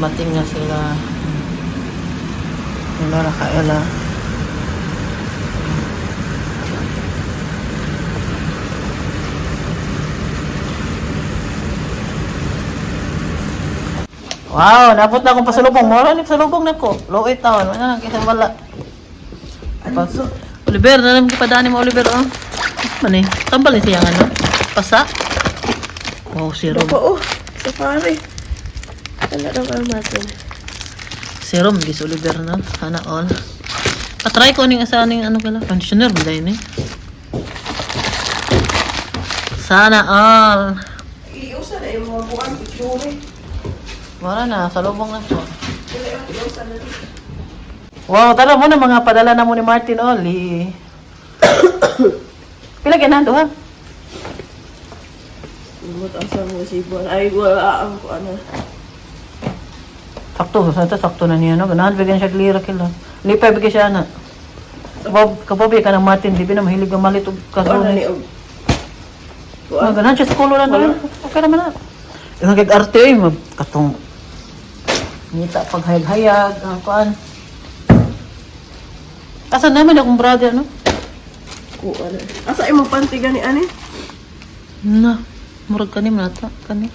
dumating na sila. Wala na kaela. Wow, napot na akong pasalubong. Mura ni pasalubong na ko. Low 8 taon. Wala na, kisa wala. Oliver, nalang kipadaan mo Oliver, oh. Mani, tambal ni siya nga, no? Pasa. Wow, serum. Bako, safari. Wala na ba natin? Serum, gis Oliver, no? Sana all. Patry ko ning asaning ano kala, conditioner mo dahil, eh. Sana all. Iusa na yung mga buwan, picture. Wala na, salubong na po. Wow, tara mo na mga padala na mo ni Martin Oli. Pila ganando ha? Lumot ang sa mga sibon. Ay, wala ang ano. Sakto na niya, no? Ganahan bigyan siya klira kila. Lipay bigyan siya na. Kapabi ka ng Martin, di ba na mahilig ang malit o kasunin. Ganahan siya sa kulo lang na. Okay naman na. Yung kag-arte eh, katong ngita paghayag-hayag, kuan. Asa naman akong brother, no? Kuan. Asa imong pantiga ni ani? Na, murag kanim nata, kani.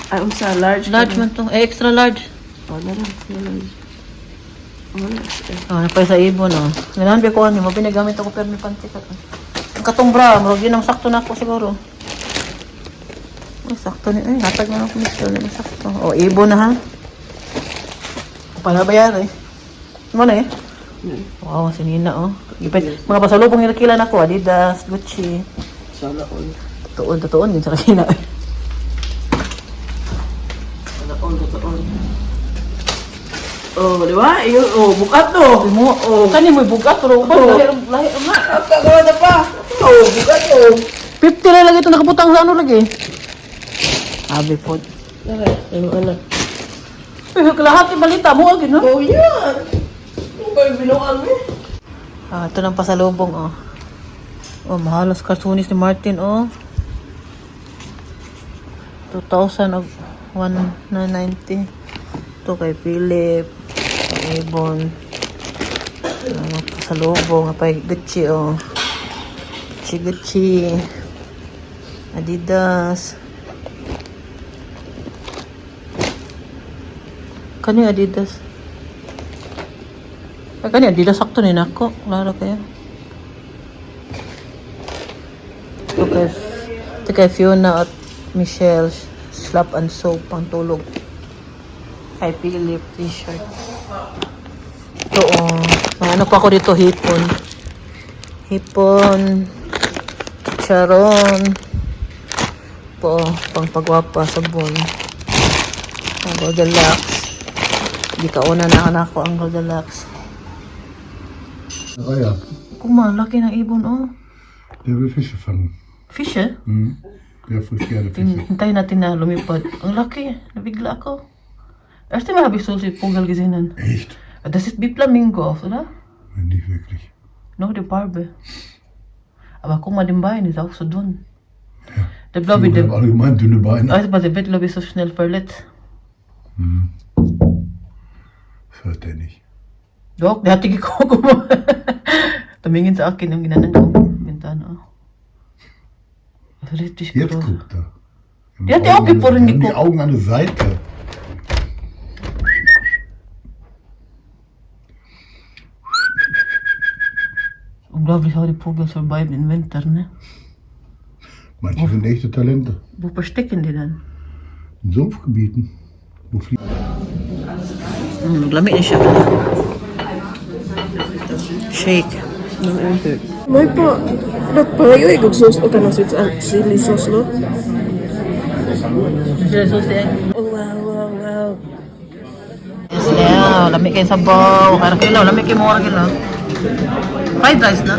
Ay, sa large. Large man to, extra large. Oh, na lang. Napay sa ibon, oh. Ganahan ba ko ano, mapinagamit ako pero may panty ka. Ang katong bra, murag yun ang sakto na ako siguro. Ay, sakto ni, ay, hatag na ako mister na sakto. Oh, ibon na ha. Panabayar eh. Ano na eh? Wow, sinina oh. Mga pasalubong yung nakilan ako, Adidas, Gucci. Sana all. Tuon din sa nakina eh. Sana all. Oh, di ba? Iyo, oh, bukat to. Mo, oh. Kani mo bugat pero lahi na. Kagawa na pa. Oh, bukat to. 50 na lang ito nakaputang sa ano lagi. Abi po. Tara, ano. Pero lahat yung balita mo agad, no? Oh, yan. Ano ba yung binuang eh? Ito ng pasalubong, oh. Oh, mahalos cartoonis ni Martin, oh. 2,190. Ito kay Philip. Kay Avon. Pasalubong. Kapay Gucci, oh. Gucci. Adidas. Kani Adidas. Kani Adidas sakto ni nako. Klaro kayo. Ito kay Fiona at Michelle. Slap and soap pang tulog. Kay Philip t-shirt. Ito ano pa ako dito hipon. Sharon. Po pang pagwapa sabon. Golden Lux. Di kauna na ako ang Golden Lux. Oh ja, Kuma, laki ng ibon, oh. der will Fische fangen. Fische? Der frisst gerne Fische. Hintayin natin na lumipad. Ang laki, nabigla ako. Erst einmal habe ich so viel Vogel gesehen. Echt? Das ist wie Flamingos, oder? Nicht wirklich. Noch die Farbe. Aber guck mal, den Bein ist auch so dünn. Ja. Der glaube ich, Vögel haben allgemein dünne Beine. aber der wird, glaube ich, so schnell verletzt. Das hört der nicht. Dok, der hat die geguckt. Tumingin sa akin yung ginanang ko. Bintana. Richtig Jetzt groß. guckt er. Die hat ja auch vorhin die geguckt. Augen an der Seite. Unglaublich, how die Vogel survive im Winter, ne? Manche sind echte Talente. Wo verstecken die denn? In Sumpfgebieten. Wo fliegen. Lamig na siya. Shake. May po. Nagpayo eh. Gugsos o ka ng sili sauce, no? Sila susi. Oh, wow. Yes, yeah. Lamig kayo sa bow. Kaya kilaw. Lamig kayo mga kilaw. Fried rice na.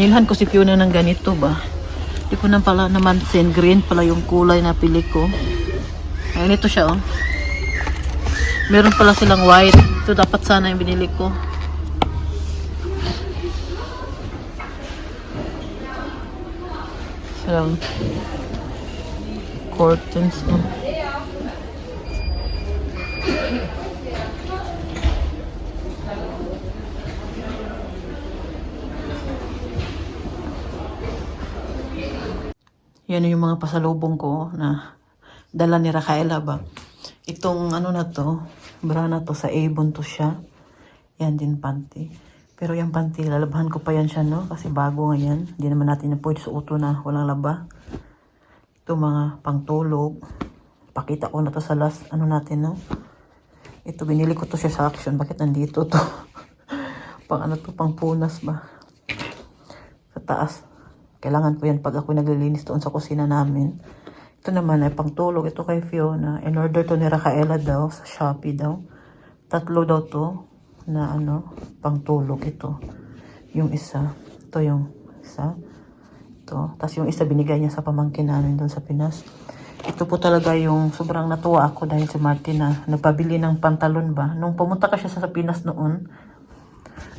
Binilhan ko si Fiona ng ganito ba. Di ko na pala naman green pala yung kulay na pili ko. Ayun, ito siya, oh. Meron pala silang white. Ito dapat sana yung binili ko. Silang curtains, oh. Yan yung mga pasalubong ko na dala ni Rafaela ba. Itong ano na to, bra na to, sa Avon to siya. Yan din panty. Pero yung panty, lalabahan ko pa yan siya, no? Kasi bago nga yan. Hindi naman natin na pwede suoto na walang laba. Ito mga pangtulog. Pakita ko na to sa last, ano natin, no? Ito, binili ko to siya sa Action. Bakit nandito to? Pang ano to, pang punas ba? Sa taas. Kailangan ko yan pag ako naglilinis doon sa kusina namin. Ito naman ay pangtulog. Ito kay Fiona. In order to ni Rafaela daw. Sa Shopee daw. 3 daw to. Na ano. Pangtulog ito. Yung isa. Ito yung isa. Ito. Tapos yung isa binigay niya sa pamangkin namin doon sa Pinas. Ito po talaga yung sobrang natuwa ako dahil si Martin na nagpabili ng pantalon ba. Nung pumunta ka siya sa Pinas noon.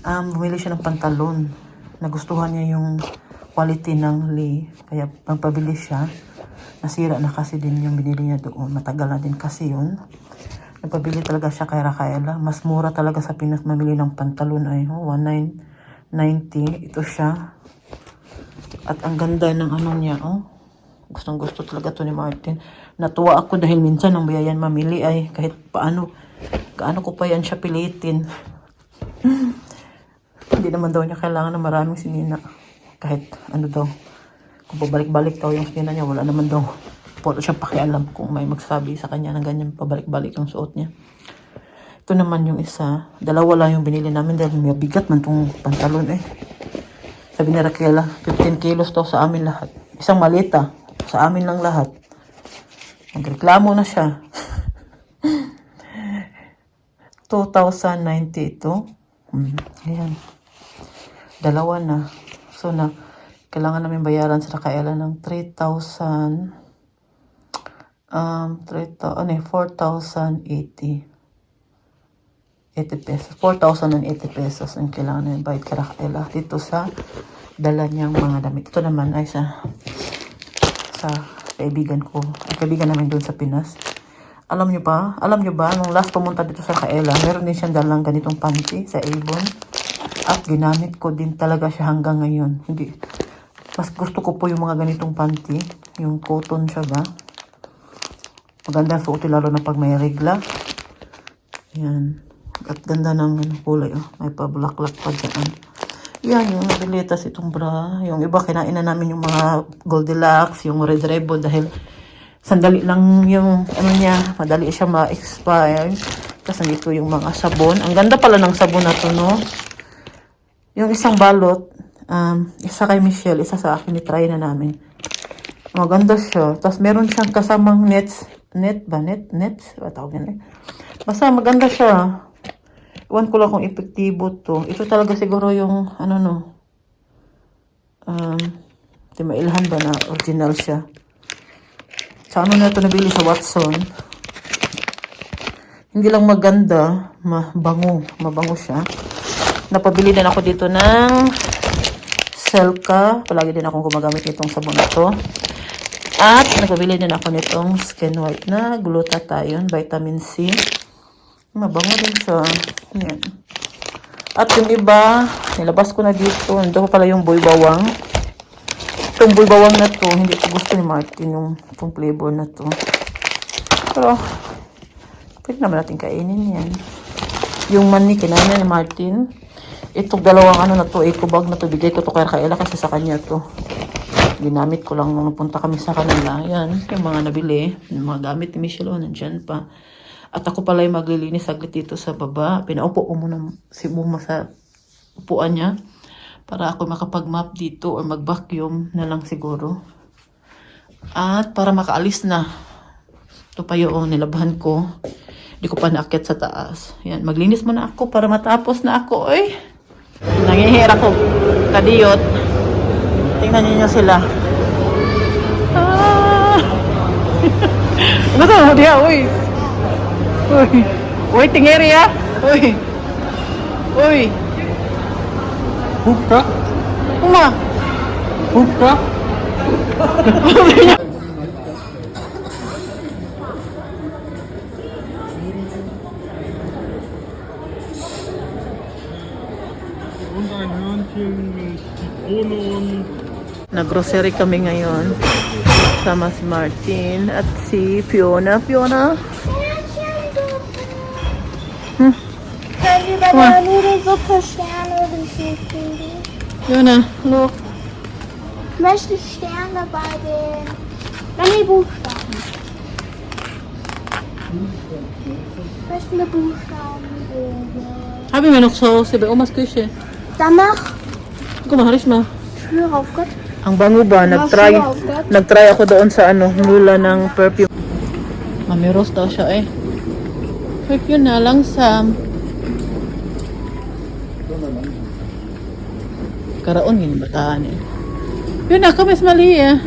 Bumili siya ng pantalon. Nagustuhan niya yung quality ng Lee. Kaya pagpabili siya, nasira na kasi din yung binili niya doon. Matagal na din kasi yun. Nagpabili talaga siya kay Rafaela. Mas mura talaga sa Pinas mamili ng pantalon ay 1990. Ito siya. At ang ganda ng ano niya. Gustong gusto talaga to ni Martin. Natuwa ako dahil minsan ang bayayan mamili ay kahit paano ko pa yan siya pilitin. Hindi naman daw niya kailangan ng maraming sinina. Kahit ano daw, kung pabalik-balik daw yung skin niya, wala naman daw po siyang pakialam kung may magsabi sa kanya ng ganyan pabalik-balik yung suot niya. Ito naman yung isa, dalawa lang yung binili namin dahil may bigat man tong pantalon eh. Sabi ni Raquela, 15 kilos daw sa amin lahat. Isang malita, sa amin lang lahat. Nagreklamo na siya. 2,090 ito. Ayan. Dalawa na. So na, kailangan namin bayaran sa Rafaela ng 4,080. 80 pesos. 4,080 pesos ang kailangan namin bayad kay Rafaela dito sa dala niyang mga damit. Ito naman ay sa kaibigan ko. Ang kaibigan namin doon sa Pinas. Alam niyo ba, nung last pumunta dito sa Rafaela, meron din siyang dalang ganitong panty sa Avon. At ginamit ko din talaga siya hanggang ngayon. Hindi. Mas gusto ko po yung mga ganitong panty. Yung cotton siya ba. Maganda suotin lalo na pag may regla. Yan. At ganda ng kulay. May pa-black-black pa dyan. Yan yung nabilitas itong bra. Yung iba kinain na namin yung mga Goldilocks, yung Red Ribbon dahil sandali lang yung ano niya. Madali siya ma-expire. Tapos nandito yung mga sabon. Ang ganda pala ng sabon na to, no? Yung isang balot, isa kay Michelle, isa sa akin, itry na namin. Maganda siya. Tapos meron siyang kasamang nets. Nets? Tawag yan eh. Basta maganda siya. Iwan ko lang kung epektibo to. Ito talaga siguro yung, di mailhan ba na original siya. Sa ano na ito nabili sa Watson. Hindi lang maganda, mabango siya. Napabili din ako dito ng Selka. Palagi din akong gumagamit nitong sabon na to. At napabili din ako nitong Skin White na glutathione, vitamin C. Mabango din siya. Yan. At yung iba, nilabas ko na dito. Nandito pala yung boy bawang. Itong boy bawang na to, hindi ko gusto ni Martin itong flavor na to. Pero, pwede naman natin kainin yan. Yung mani, kinain ni Martin. Itong dalawang na to, eco bag na to, bigay ko to kay Rafaela kasi sa kanya to. Ginamit ko lang nung napunta kami sa kanila. Yan, yung mga nabili, yung mga gamit ni Michelle, nandyan pa. At ako pala yung maglilinis saglit dito sa baba. Pinaupo ko muna si Muma sa upuan niya para ako makapag-mop dito or mag-vacuum na lang siguro. At para makaalis na. Ito pa yung nilabahan ko. Hindi ko pa naakyat sa taas. Yan, maglinis muna ako para matapos na ako. Nangihira ko. Kadiyot. Tingnan niyo sila. Ah! Ano to? Dia, uy. Uy. Uy, tingeri ya. Uy. Uy. Hoeka? Uma. Hoeka? Und ein Hörnchen mit Zitrone und Nag-grocery kami ngayon. Sama si Martin at si Fiona. Fiona? Können wir bei der Nudelsuppe Sterne kriegen? Fiona, look. Ich möchte Sterne bei den... Nein, die Buchstaben. Ich möchte eine Buchstabenlese. Habi mir noch so, si Omas Küche. Danach, Guck mal, haris ma. ich schwöre auf Gott, Ang bango ba? Nag-try ako doon sa lula ng perfume. Mami Rose daw siya eh. Perfume na lang sa... Karaon yun bataan eh. Yun na, kamis mali eh.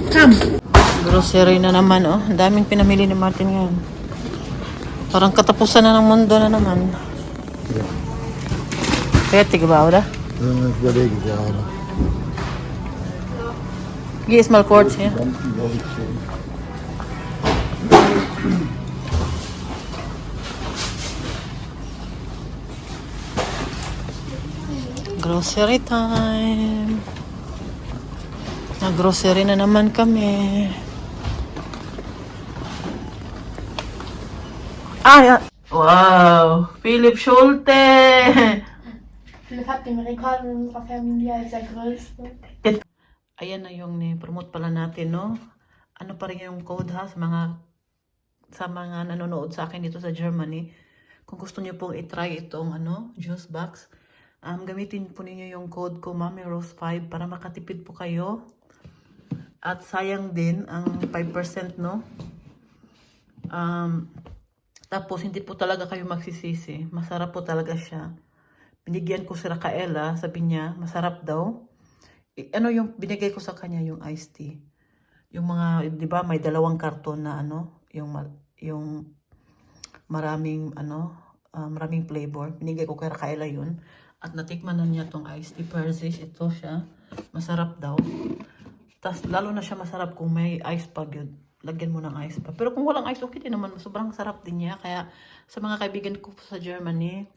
Come. Grocery na naman oh. Ang daming pinamili ni Martin ngayon. Parang katapusan na ng mundo na naman. Fertig ba, oder? Ich überlege gerade. Geh mal kurz hier. Grocery time. Nag-grocery na naman kami. Ah, ja. Wow, Philipp Schulte. Philipp hat den Rekord in unserer Familie als der größte. Ayan na yung promote pala natin, no? Ano pa rin yung code ha sa mga nanonood sa akin dito sa Germany. Kung gusto niyo pong i-try itong juice box, gamitin po ninyo yung code ko Mami Rose 5 para makatipid po kayo. At sayang din ang 5%, no? Tapos hindi po talaga kayo magsisisi. Masarap po talaga siya. Binigyan ko si Racaela, sabi niya, masarap daw. Yung binigay ko sa kanya, yung iced tea. Yung mga, di ba, may 2 karton na yung maraming, maraming flavor. Binigay ko kay Racaela yun. At natikman na niya tong iced tea Persish. Ito siya. Masarap daw. Tapos, lalo na siya masarap kung may ice pa yun. Lagyan mo ng ice pa. Pero kung walang ice, okay din naman. Sobrang sarap din niya. Kaya, sa mga kaibigan ko sa Germany,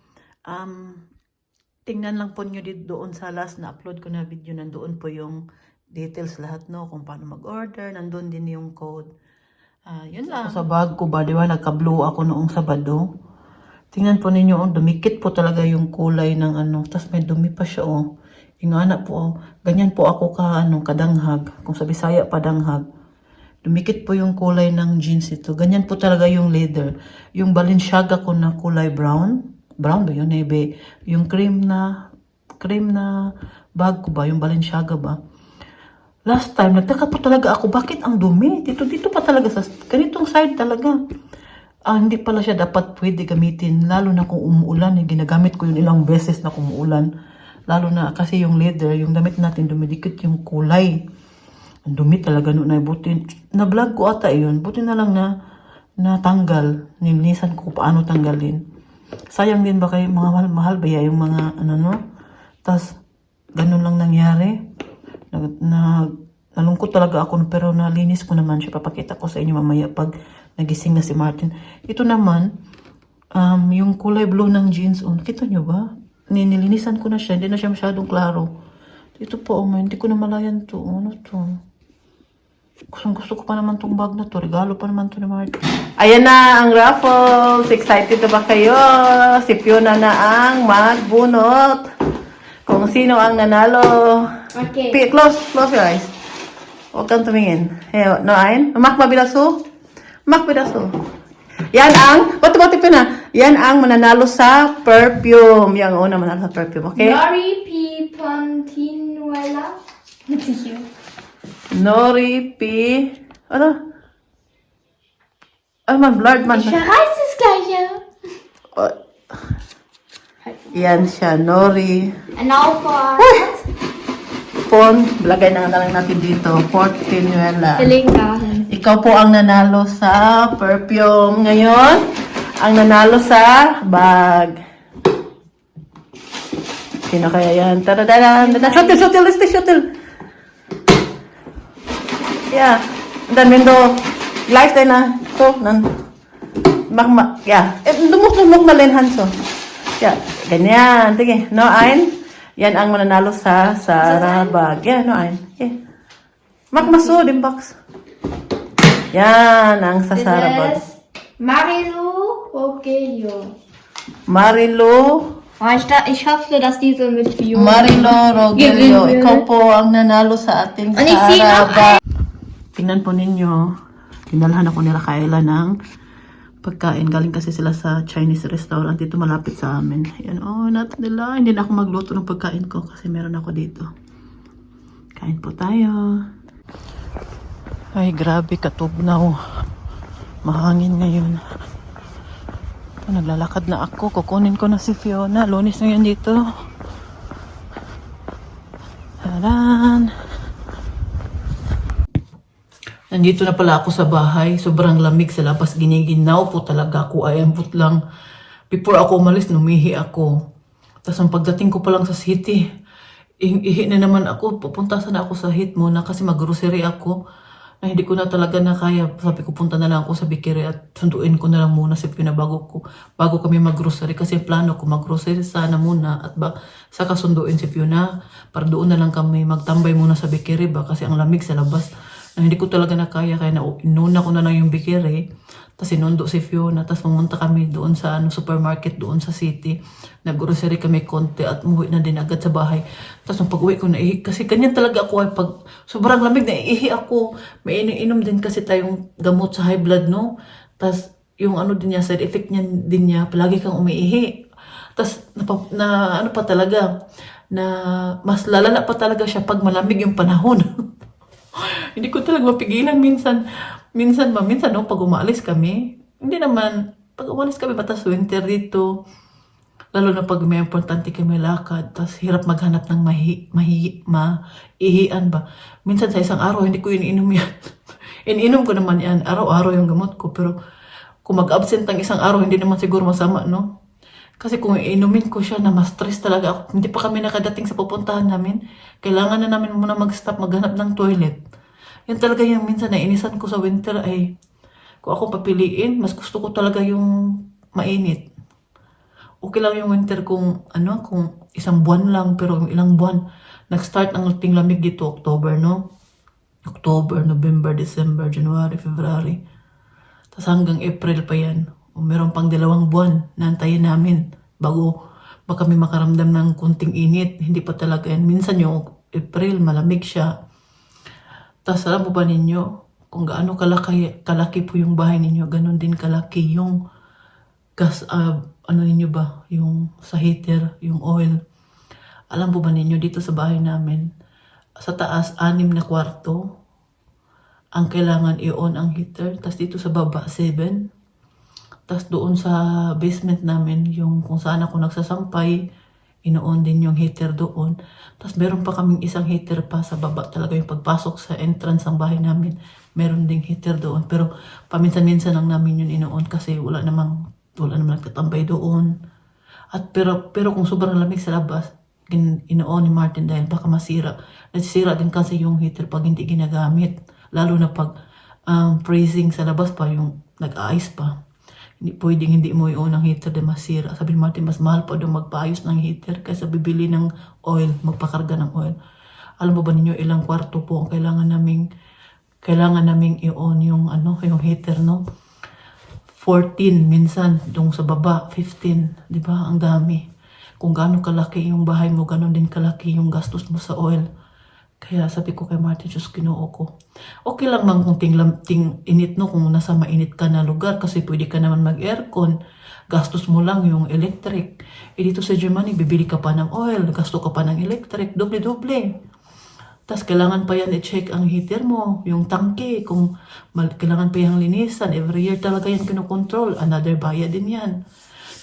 tingnan lang po nyo doon sa last na upload ko na video. Nandoon po yung details lahat, no? Kung paano mag-order. Nandoon din yung code. Yun lang. Sa bag ko ba, di ba? Nagka-blue ako noong Sabado. Tingnan po ninyo, dumikit po talaga yung kulay ng Tapos may dumi pa siya, oh. Yung anak po, ganyan po ako kadanghag. Kung sa Bisaya, padanghag. Dumikit po yung kulay ng jeans ito. Ganyan po talaga yung leather. Yung Balenciaga ko na kulay brown. Brown ba yun? Nebe. Yung cream na bag ko ba? Yung Balenciaga ba? Last time, nagtaka po talaga ako, bakit ang dumi? Dito pa talaga sa ganitong side talaga. Hindi pala siya dapat pwede gamitin. Lalo na kung umuulan. Ginagamit ko yun ilang beses na kung umuulan. Lalo na kasi yung leather, yung damit natin dumidikit yung kulay. Ang dumi talaga noon ay buti. Na-vlog ko ata yun. Buti na lang na natanggal. Nilinisan ko paano tanggalin. Sayang din ba kayo, mga mahal ba yung mga Tapos, ganun lang nangyari. Nalungkot talaga ako pero nalinis ko naman siya. Papakita ko sa inyo mamaya pag nagising na si Martin. Ito naman, yung kulay blue ng jeans. Kita nyo ba? Nilinisan ko na siya. Hindi na siya masyadong klaro. Ito po, hindi ko na malayan to. Ano to? Gusto ko pa naman tong bag na to. Regalo pa naman to ni Martin. Ayan na ang raffles. Excited na ba kayo? Si Fiona na ang magbunot. Kung sino ang nanalo. Okay. Close your eyes. Huwag kang tumingin. No, ayn? Mak mabilaso? Mak mabilaso. Yan ang, bati na. Yan ang mananalo sa perfume. Yang una mananalo sa perfume, okay? Nori P. Pontinuela. Nori P. Ano? Ay man, blurred man. Ich verreiß es gleich, ja. Oh, Halt. Yan siya, nori. And now for Pon, lagay na lang natin dito. Port Pinuela. filling dahin. Ikaw po ang nanalo sa perfume. Ngayon, ang nanalo sa bag. Sino kaya yan? Tadadadan! Shuttle! Yeah. Dan Mindo. Live tayo na. So, yeah. Dumuk malin Hanso. Yeah. Ganyan. Sige. No, Ayn. Yan ang mananalo sa Sara bag. Yeah, no, Ayn. Yeah. Magmaso din box. Yan ang sa Sara bag. Marilu Rogelio. Marilo. Oh, ich hoffe, dass diese mit Fiona. Marilo Rogelio. Gewinnen. Ikaw po ang nanalo sa ating And ich sehe Sara noch bag. Tingnan po ninyo. Dinalhan ako nila Kayla ng pagkain. Galing kasi sila sa Chinese restaurant dito malapit sa amin. Yan, not nila. Hindi na ako magluto ng pagkain ko kasi meron ako dito. Kain po tayo. Ay, grabe katugnaw. Mahangin ngayon. Naglalakad na ako. Kukunin ko na si Fiona. Lunes na yan dito. Taran. Nandito na pala ako sa bahay. Sobrang lamig sa labas. Giniginaw po talaga ako. Ay, ambot lang. Before ako umalis, numihi ako. Tapos ang pagdating ko pa lang sa city, ihi na naman ako. Pupunta sana ako sa hit muna kasi mag-grocery ako. Na hindi ko na talaga na kaya. Sabi ko, punta na lang ako sa Bikiri at sunduin ko na lang muna si Fiona bago kami mag-grocery. Kasi plano ko mag-grocery sana muna at saka sunduin si Fiona. Para doon na lang kami magtambay muna sa Bikiri ba kasi ang lamig sa labas. Na hindi ko talaga na kaya kaya inuna ko na lang yung Bikiri. Tapos sinundo si Fiona. Tapos pumunta kami doon sa supermarket doon sa city. Nag-grocery kami konti at umuwi na din agad sa bahay. Tapos nung pag-uwi ko naihi. Kasi ganyan talaga ako ay pag sobrang lamig naihi ako. May inom din kasi tayong gamot sa high blood, no? Tapos yung din niya, side effect niya din niya, palagi kang umiihi. Tapos ano pa talaga, na mas lalala pa talaga siya pag malamig yung panahon. Hindi ko talaga mapigilan minsan no, pag umalis kami. Hindi naman, pag umalis kami, batas winter dito. Lalo na pag may importante kami lakad, tas hirap maghanap ng maihian ba. Minsan sa isang araw, hindi ko iniinom yan. Iniinom ko naman yan, araw-araw yung gamot ko. Pero kung mag-absent ng isang araw, hindi naman siguro masama, no? Kasi kung iinumin ko siya na ma-stress talaga ako, hindi pa kami nakadating sa pupuntahan namin, kailangan na namin muna mag-stop, maghanap ng toilet. Yan talaga yung minsan na inisan ko sa winter ay, kung ako papiliin, mas gusto ko talaga yung mainit. Okay lang yung winter kung isang buwan lang, pero yung ilang buwan, nag-start ang ating lamig dito, October, no? October, November, December, January, February. Tapos hanggang April pa yan. O meron pang 2 buwan na antayin namin bago kami makaramdam ng kunting init. Hindi pa talaga yan. Minsan yung April, malamig siya. Tapos alam mo ba ninyo, kung gaano kalaki po yung bahay ninyo, ganon din kalaki yung gas, ninyo ba, yung sa heater, yung oil. Alam po ba ninyo, dito sa bahay namin, sa taas, 6 na kwarto, ang kailangan i-on ang heater. Tapos dito sa baba, 7. Tapos doon sa basement namin, yung kung saan ako nagsasampay, ino-on din yung heater doon. Tapos meron pa kaming isang heater pa sa baba. Talaga yung pagpasok sa entrance ng bahay namin, meron ding heater doon. Pero paminsan-minsan lang namin yun ino-on kasi wala namang nagtatambay doon. At pero kung sobrang lamig sa labas, ino-on ni Martin dahil baka masira. Nasisira din kasi yung heater pag hindi ginagamit. Lalo na pag freezing sa labas pa, yung nag-ice pa. Pwedeng hindi mo i-on ang heater na masira. Sabi ni Martin, mas mahal pa daw magpaayos ng heater kaysa bibili ng oil, magpakarga ng oil. Alam mo ba ninyo ilang kwarto po ang kailangan naming i-on yung heater, no? 14 minsan, dong sa baba, 15, di ba? Ang dami. Kung gaano kalaki yung bahay mo, ganon din kalaki yung gastos mo sa oil. Kaya sabi ko kay Martin, Diyos, Ginoo ko. Okay lang mang kung ting init, no, kung nasa mainit ka na lugar kasi pwede ka naman mag-aircon. Gastos mo lang yung electric. Dito sa Germany, bibili ka pa ng oil, gasto ka pa ng electric, doble-doble. Tapos kailangan pa yan i-check ang heater mo, yung tangke, kung kailangan pa yung linisan. Every year talaga yan kinokontrol. Another bayad din yan.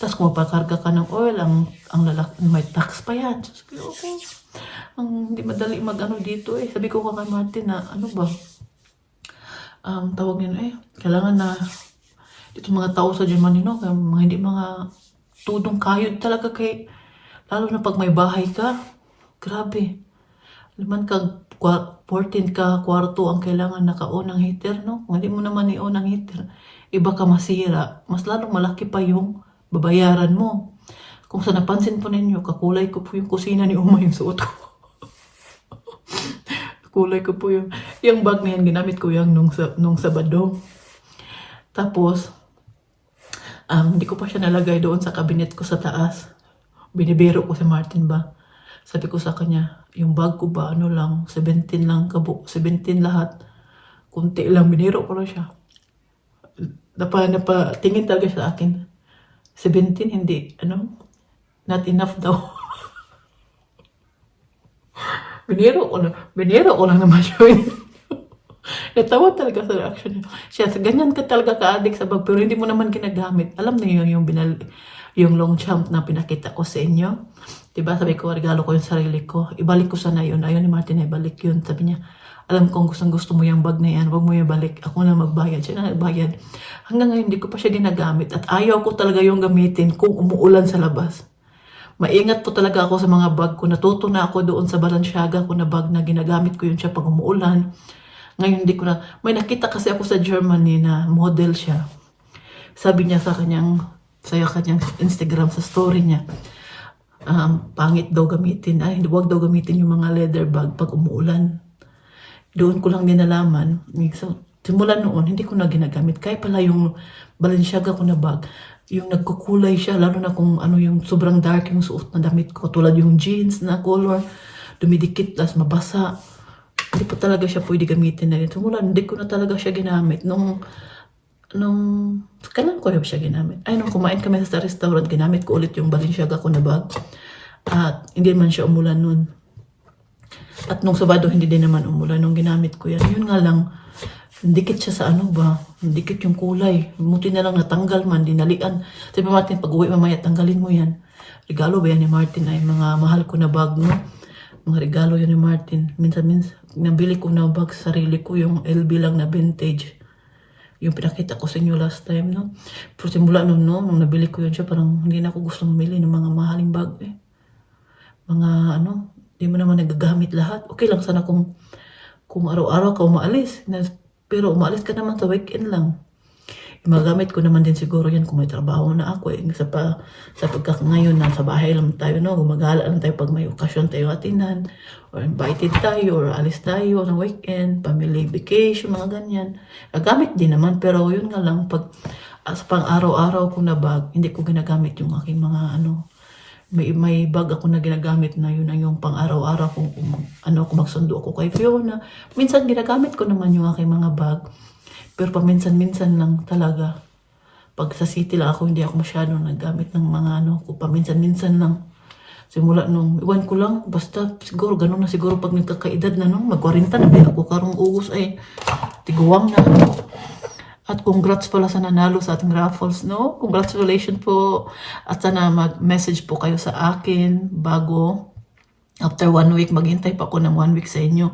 Tapos kung mapakarga ka ng oil, ang lalaki, may tax pa yan. Sabi ko, okay. Ang hindi madali mag-ano dito eh. Sabi ko kay Martin na, ano ba? Tawag nyo kailangan na dito mga tao sa Germany, no? Kaya mga hindi mga tudong kayod talaga kay, lalo na pag may bahay ka. Grabe. 14 ka kwarto ang kailangan naka-on ng heater, no? Kung hindi mo naman i-on ang heater, iba ka masira. Mas lalong malaki pa yung babayaran mo. Kung sa napansin po ninyo, kakulay ko po yung kusina ni Uma yung suot ko. Kulay ko po yung bag na yan, ginamit ko yung nung Sabado. Tapos, hindi ko pa siya nalagay doon sa cabinet ko sa taas. Binibiro ko si Martin ba. Sabi ko sa kanya, yung bag ko ba, ano lang, 17 lang, 17 lahat. Kunti lang, biniro ko lang siya. Tingin talaga siya sa akin. 17, hindi, not enough daw. Biniro ko lang naman siya. Natawa talaga sa reaction niya. Siya, ganyan ka talaga ka-addict sa bag, pero hindi mo naman ginagamit. Alam niyo yung long champ na pinakita ko sa inyo. Diba, sabi ko, regalo ko yung sarili ko. Ibalik ko sana yun. Ayaw ni Martin na ibalik yun. Sabi niya, alam kong gusto mo yung bag na yan. Huwag mo yung balik. Ako na magbayad. Siya na nagbayad. Hanggang ngayon, hindi ko pa siya ginagamit. At ayaw ko talaga yung gamitin kung umuulan sa labas. Maingat po talaga ako sa mga bag ko. Natuto na ako doon sa Balenciaga ko na bag na ginagamit ko yun siya pag umuulan. Ngayon hindi ko na. May nakita kasi ako sa Germany na model siya. Sabi niya sa kanyang Instagram, sa story niya, pangit daw gamitin. Huwag daw gamitin yung mga leather bag pag umuulan. Doon ko lang din nalaman. So, simula noon, hindi ko na ginagamit. Kaya pala yung Balenciaga ko na bag, yung nagkukulay siya, lalo na kung yung sobrang dark yung suot na damit ko, tulad yung jeans na color, dumidikit, tas mabasa. Hindi pa talaga siya pwede gamitin na rin. Simula, hindi ko na talaga siya ginamit. Kailan ko rin siya ginamit? Nung kumain kami sa restaurant, ginamit ko ulit yung Balenciaga ko na bag. At hindi man siya umulan nun. At nung Sabado, hindi din naman umulan nung ginamit ko yan. Yun nga lang, dikit siya sa dikit yung kulay. Muti na lang natanggal man, dinalian. Sabi Martin, pag uwi mamaya, tanggalin mo yan. Regalo ba yan ni Martin ay mga mahal ko na bag, no? Mga regalo yan ni Martin. Minsan, nabili ko na bag sa sarili ko, yung LB lang na vintage. Yung pinakita ko sa inyo last time, no? Pero simula nung nabili ko yun siya, parang hindi na ako gusto mamili ng mga mahaling bag, eh. Mga, hindi mo naman nagagamit lahat. Okay lang sana kung araw-araw ka umaalis. Pero umaalis ka naman sa weekend lang. Magamit ko naman din siguro yan kung may trabaho na ako. Sa pagkakangayon na sa bahay lang tayo, no? Gumagala lang tayo pag may okasyon tayo atinan. Or invited tayo, or alis tayo ng weekend, family vacation, mga ganyan. Nagamit din naman, pero yun nga lang, pag sa pang araw-araw ko na bag, hindi ko ginagamit yung aking mga may bag ako na ginagamit na yun yung pang araw-araw kung magsundo ako kay Fiona. Minsan ginagamit ko naman yung aking mga bag. Pero paminsan-minsan lang talaga. Pag sa city lang ako, hindi ako masyadong naggamit ng mga paminsan-minsan lang. Simula iwan ko lang, basta siguro, ganun na siguro pag nagkakaedad na mag-40 na ba ako karong August ay tiguwang na. At congrats pala sa nanalo sa ating raffles, no? Congratulations po. At sana mag-message po kayo sa akin bago. After 1 week, maghintay pa ako ng 1 week sa inyo.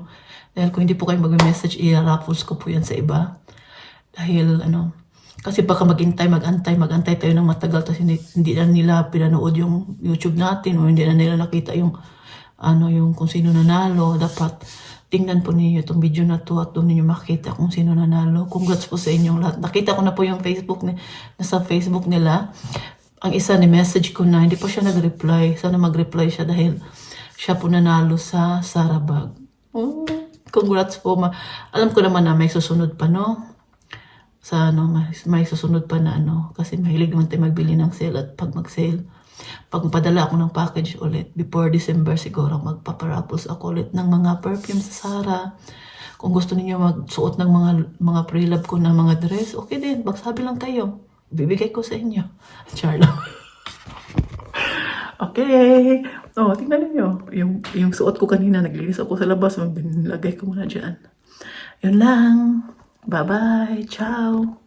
Dahil kung hindi po kayo mag-message, i-raffles ko po yan sa iba. Dahil, kasi baka mag-antay tayo ng matagal, tapos hindi na nila pinanood yung YouTube natin, o hindi na nila nakita yung kung sino nanalo. Dapat tingnan po ninyo itong video na to at doon ninyo makita kung sino nanalo. Congrats po sa inyong lahat. Nakita ko na po yung nasa Facebook nila. Ang isa ni message ko na, hindi po siya nag-reply. Sana mag-reply siya dahil siya po nanalo sa Sarabag. Congrats po. Alam ko naman na may susunod pa, no? May susunod pa na kasi mahilig naman tayo magbili ng sale at pag mag-sale. Pag padala ako ng package ulit, before December siguro, magpaparapples ako ulit ng mga perfume sa Zara. Kung gusto niyo magsuot ng mga pre-love ko na mga dress, okay din, magsabi lang kayo. Bibigay ko sa inyo. Char lang. Okay. Tingnan niyo. Yung suot ko kanina, naglinis ako sa labas, nilagay ko muna dyan. Yun lang. Bye-bye. Ciao.